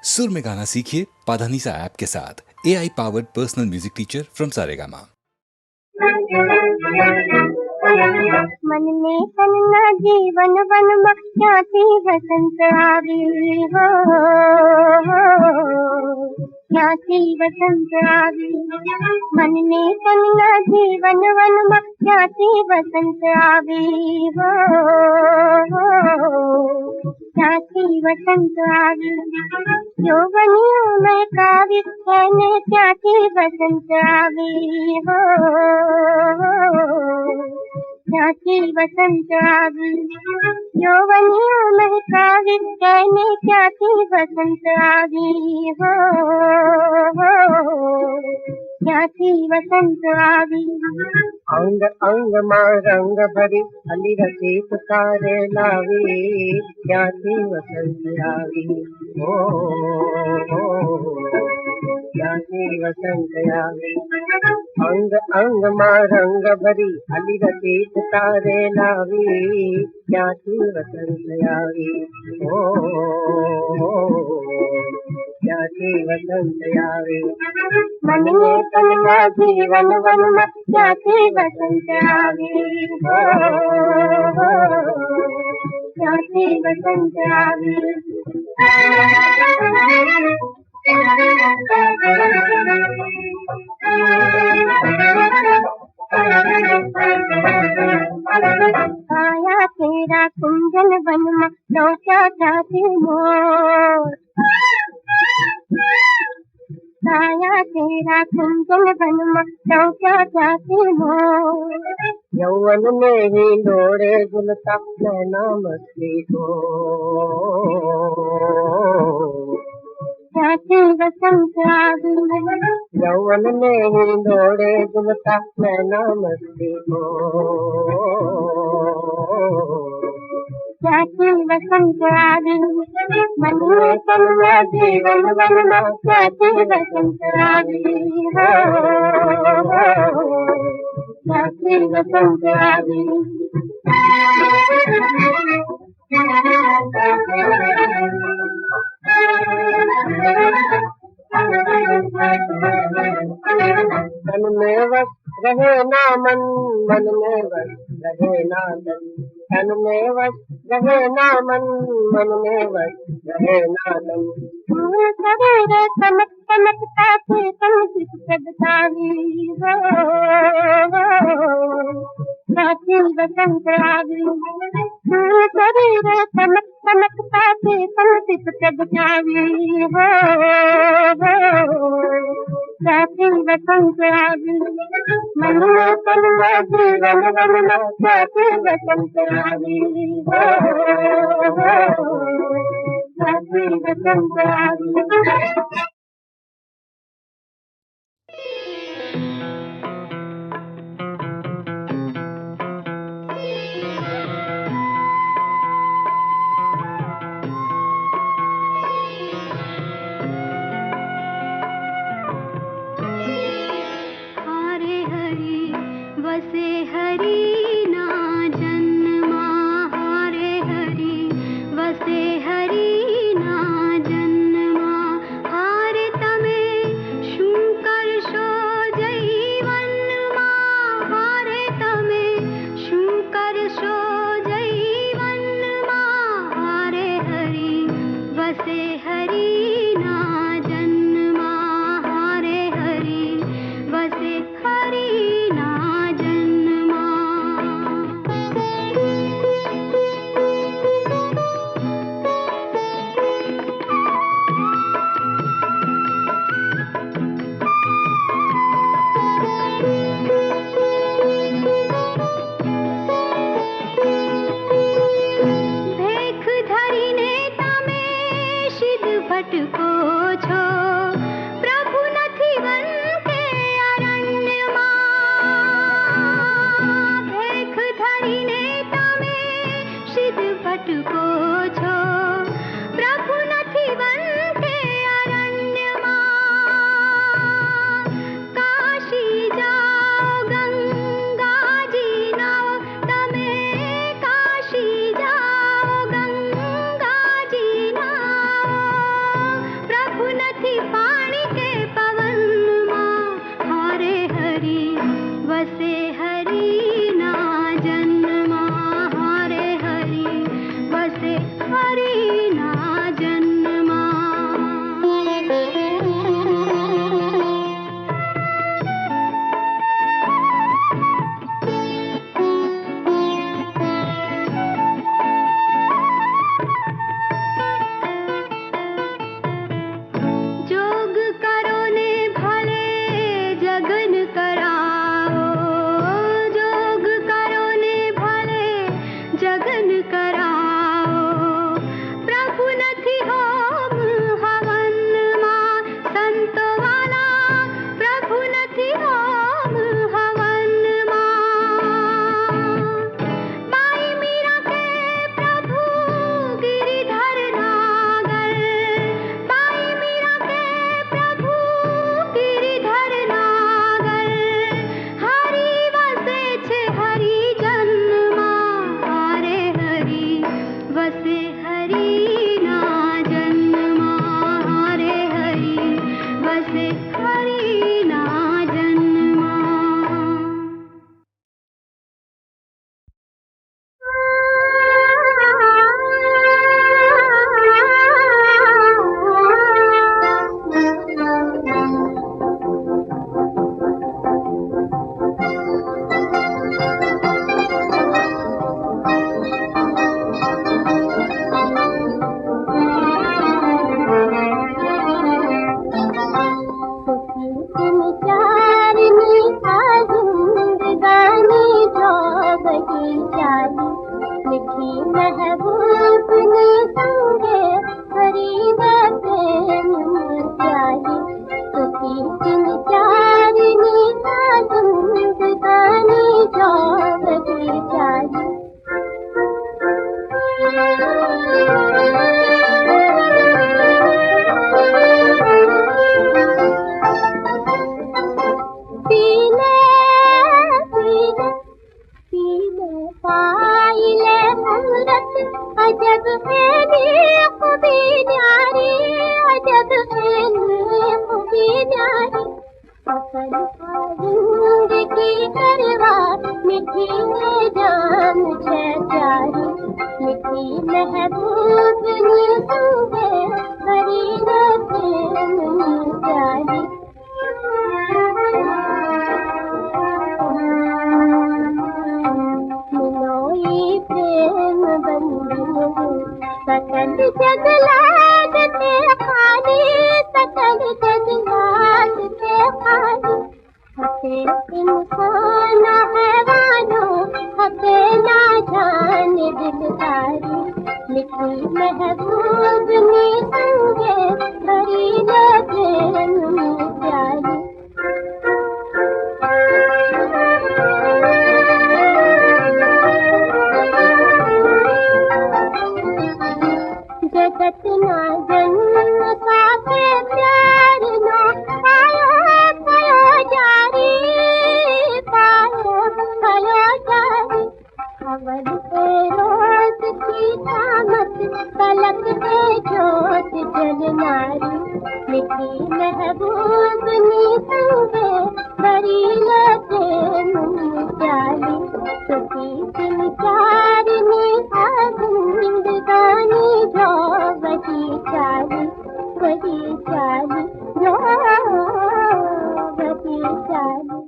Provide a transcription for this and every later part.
सुर में गाना सीखिए पाधानीसा ऐप के साथ। AI powered personal music teacher from Saregama. मन में तन्ना जीवन वन क्याती वसंत आवी हो, क्याती वसंत आवी। मन में तन्ना जीवन वन क्याती वसंत आवी हो, क्याती वसंत आवी। यौवनियों में कावी कहने क्याती वसंत आवी हो, क्याती वसंत आवी। यौवनियों में कावी कहने क्याती वसंत आवी हो, क्याती वसंत आवी। अंग अंग मां रंग भरी हली रसी पुकारे लावी, क्याती वसंत आवी हो, क्याती वसंत आवी। अंग अंग मां रंग भरी हली रसी पुकारे लावी, क्याती वसंत आवी हो, क्याती वसंत आवी। मन में तन्ना जीवन वन क्याती वसंत आवी हो, क्याती वसंत आवी। आया तेरा कुंजन वन में लौटा चाहती मोर, आया तेरा कुंजन वन में लौटा चाहती मोर। यौवन में ही डोरे गुलता नैना मछली को, क्याती वसंत आवी। यौवन में ही डोरे गुलता नैना मछली को, क्याती वसंत आवी। मन में तन्ना जीवन वन क्याती वसंत आवी हो, क्याती वसंत आवी। तन में वस रहे ना मन, मन में वस रहे ना तन, तन में वस रहे ना मन, मन में वस रहे ना तन। फूल सवेरे चमक चमकता थे तन प्रगटावी हो, क्याती वसंत आवी। फूल सवेरे चमक चमकता थे तन प्रगटावी हो, क्याती वसंत आवी। मन में तन्ना जीवन वन क्याती वसंत आवी हो, क्याती वसंत आवी। हारे हरि वसे हरि ना जन्मा, हारे हरि वसे हरि ना जन्मा। हारे तमे શું કરશો જૈવનમાં, હારે તમે શું કરશો જૈવનમાં। હારે હરિ વસે હરિ ના જન્મા, હારે હરિ વસે હરિ ના જન્મા। ભેખ ધરીને તમે સિદ્ધ ભટકો છો, પ્રભુ નથી વંતે અરણ્યમાં। ભેખ ધરીને તમે સિદ્ધ ભટકો છો, પ્રભુ નથી વંતે અરણ્યમાં। કાશી જાઓ ગંગાજી નાઓ, તમે કાશી જાઓ ગંગાજી નાઓ। महबूबनी संगे भरी प्रेम प्यारी जगत ना जन्म पाके प्यार ना पायो कयो जारी पायो कयो जारी खबर पे रोज की कामत पलक पे जोत जलनारी मिठी महबूबनी संगे भरी प्रेम प्यारी सुखी दिन चारनी जिंदगानी जो वही चाली जो वही चाली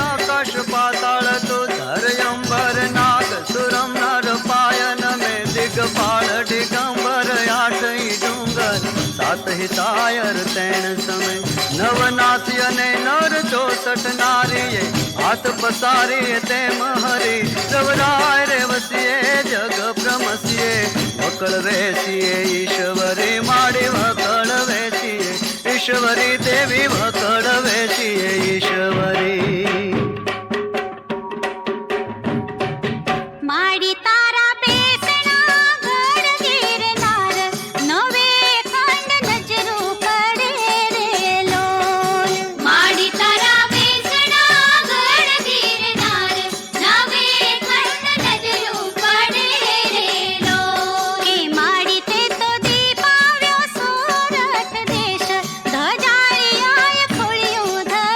आकाश पाताल तो धर अंबर नाग सुरम नर पायन में दिगपाल दिगंबर आठई डूंगर सात ही तायर तैण समय नवनाथी ने नर 64 नारी हाथ पसारी तेम हरी रवराय रे वसिए जग ब्रह्मसिए वकल वेसिए ईश्वरी माड़ी वकल वेसिए ईश्वरी देवी वकल वेसिए ईश्वरी माड़ी तारा बेसना गढ़ गिरनार नवे खंड नजरू पड़े रे लोल माड़ी तारा बेसना गढ़ गिरनार नवे खंड नजरू पड़े रे लोल ए माड़ी ते तो दीपाव्यो सूरत देश धजारी आय खोलियो धर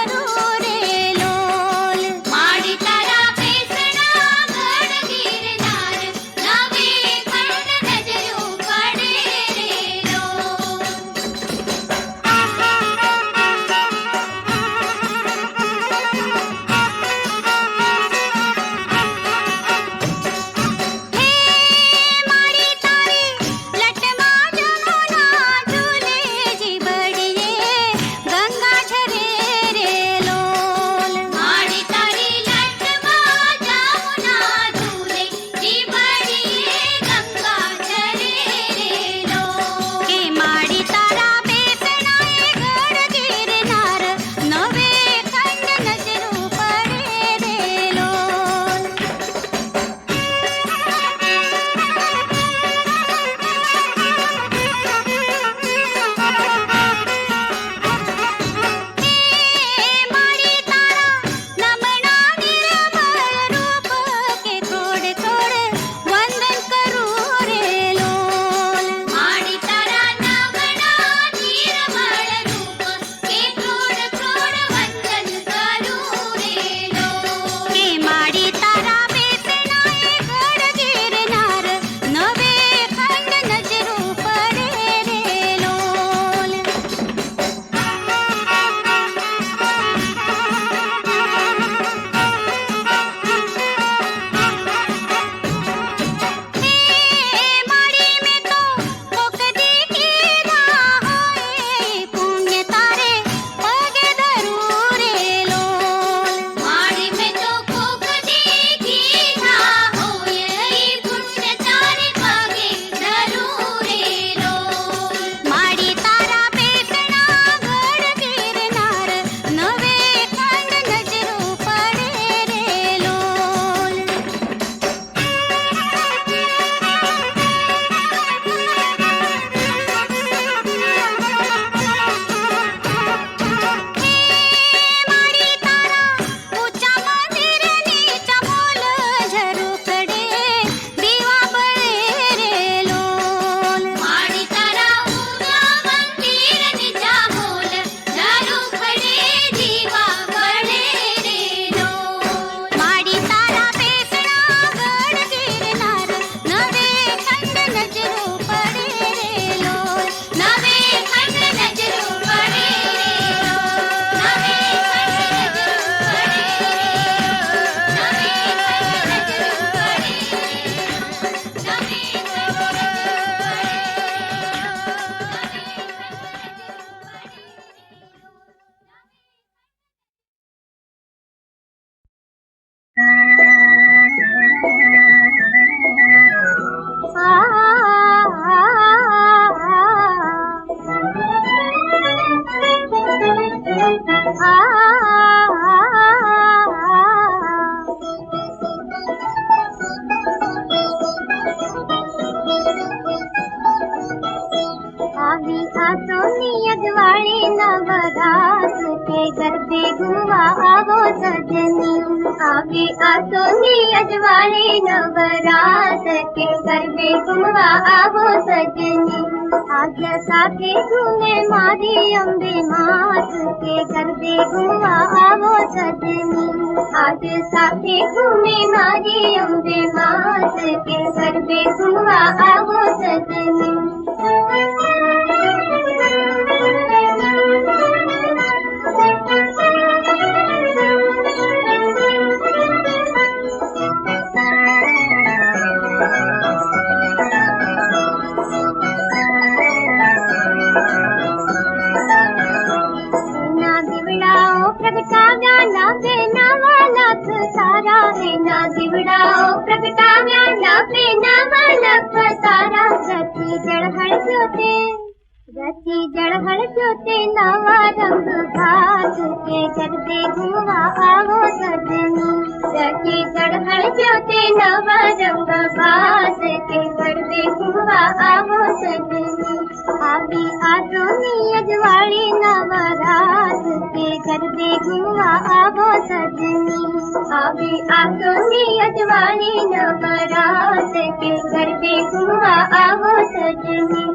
घुमवा आवो सजनी आगे आसोनी अजवाड़ी नवरात के गरबे घुमवा आवो सजनी आज साथे घूमे मारी अम्बे मात के गरबे घुमवा आवो सजनी आज साथे घूमे मारी अम्बे मात के गरबे घुमवा आवो सजनी प्रगटाव्या लाभे नवा लाख सारा है ना दिवडाओ प्रगटाव्या लाभे नवा लाख सारा रची जड़हड़ जोते नवा रंग घाट के गरबे घुमवा आवो सजनी रची जड़हड़ जोते नवा रंग घाट के गरबे घुमवा आवो सजनी आवी आसोनी अजवाड़ी नवरात के गरबे घुमवा आवो सजनी आवी आसोनी अजवाड़ी नवरात के गरबे घुमवा आवो सजनी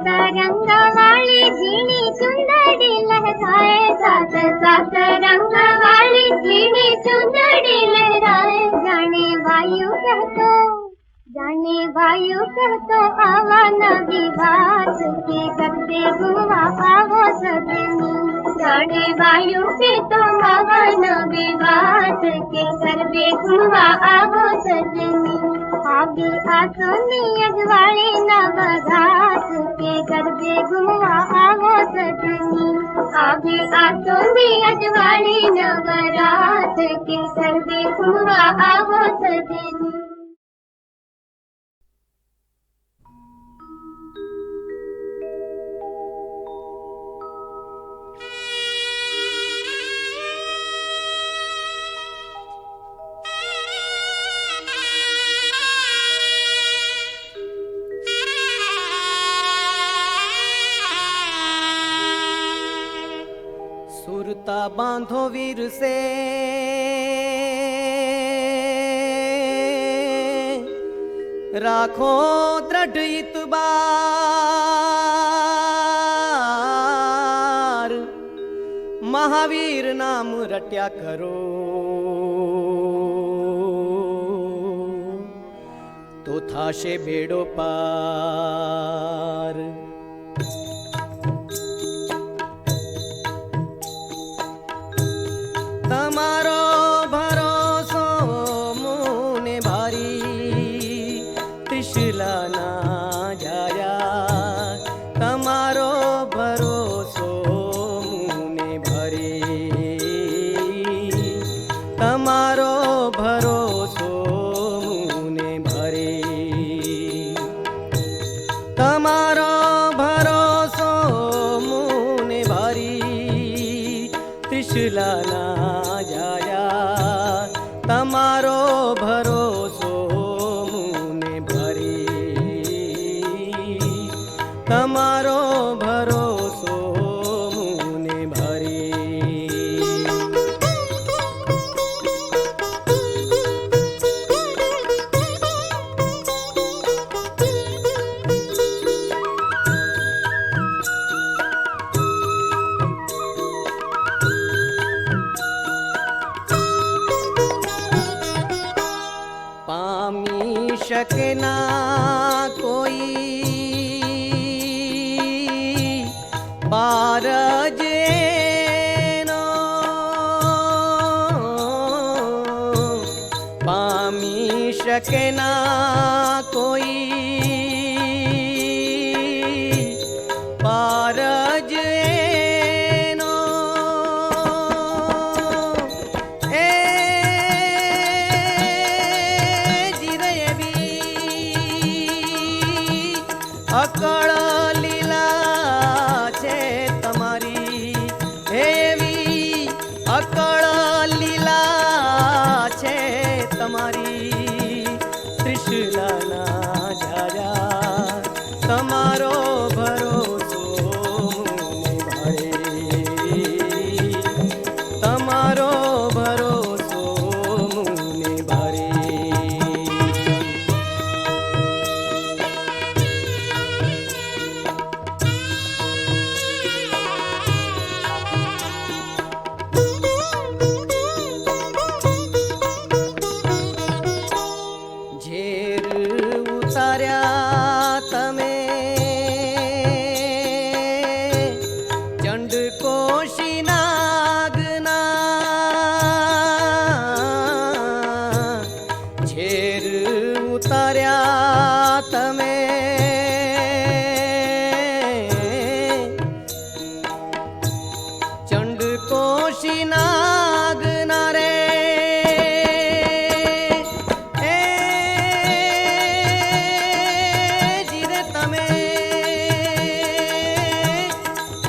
रंगवाली झीणी चुंदड़ी लहराए सात रंगवाली झीणी चुंदड़ी लहराए जाने वायु कहतो आवा नवी बात के गरबे घुमवा आवो सजनी जाने वायु कहतो आवा नवी बात के गरबे घुमवा आवो सजनी आगे आसोनी अजवाड़ी नवरात के गरबे घुमवा आवो सजनी आगे आसोनी अजवाड़ी नवरात के गरबे घुमवा आवो सजनी सुरता बांधो वीर से राखो दृढ़ इतबार महावीर नाम रट्या करो तो थाशे बेड़ो पार तमारो भरोसो मुने भारी त्रिशला ना जाया तमारो भरोसो मुने भरी तमारो भरोसो मुने भरी तमारो भरोसो मुने भरी त्रिशला ना तमारो भरोसो मुने भरी तमारो भरोसो मुने भरी शके ना कोई पार जेनो पामी शके ना कोई पार जेनो अकड़ लीला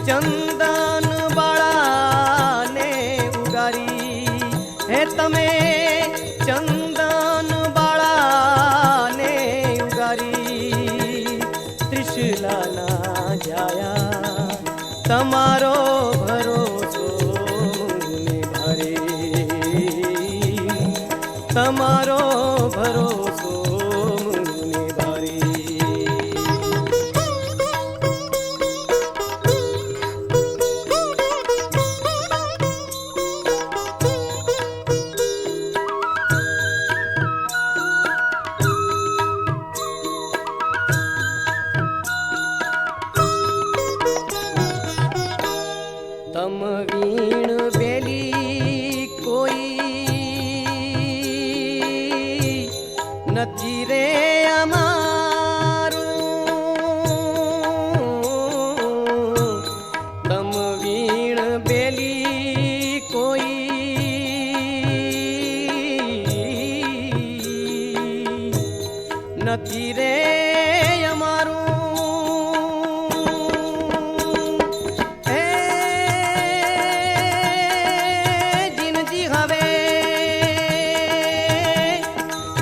ચંદન બાળાને ઉગારી હે તમે ચંદન બાળાને ઉગારી ત્રિશલાના જાયા તમારો ભરોસો ને ભારે તમારો ભરોસો ને ભારે તમ વીણ બેલી કોઈ નથી રે અમારું તમ વીણ બેલી કોઈ નથી રે અમારું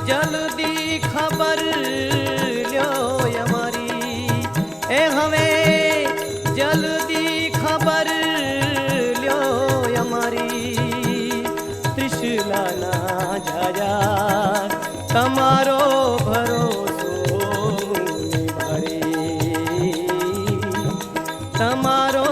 જલ્દી ખબર લ્યો અમારી એ હવે જલ્દી ખબર લ્યો અમારી ત્રિશલાના જાયા તમારો ભરોસો નિભારે તમારો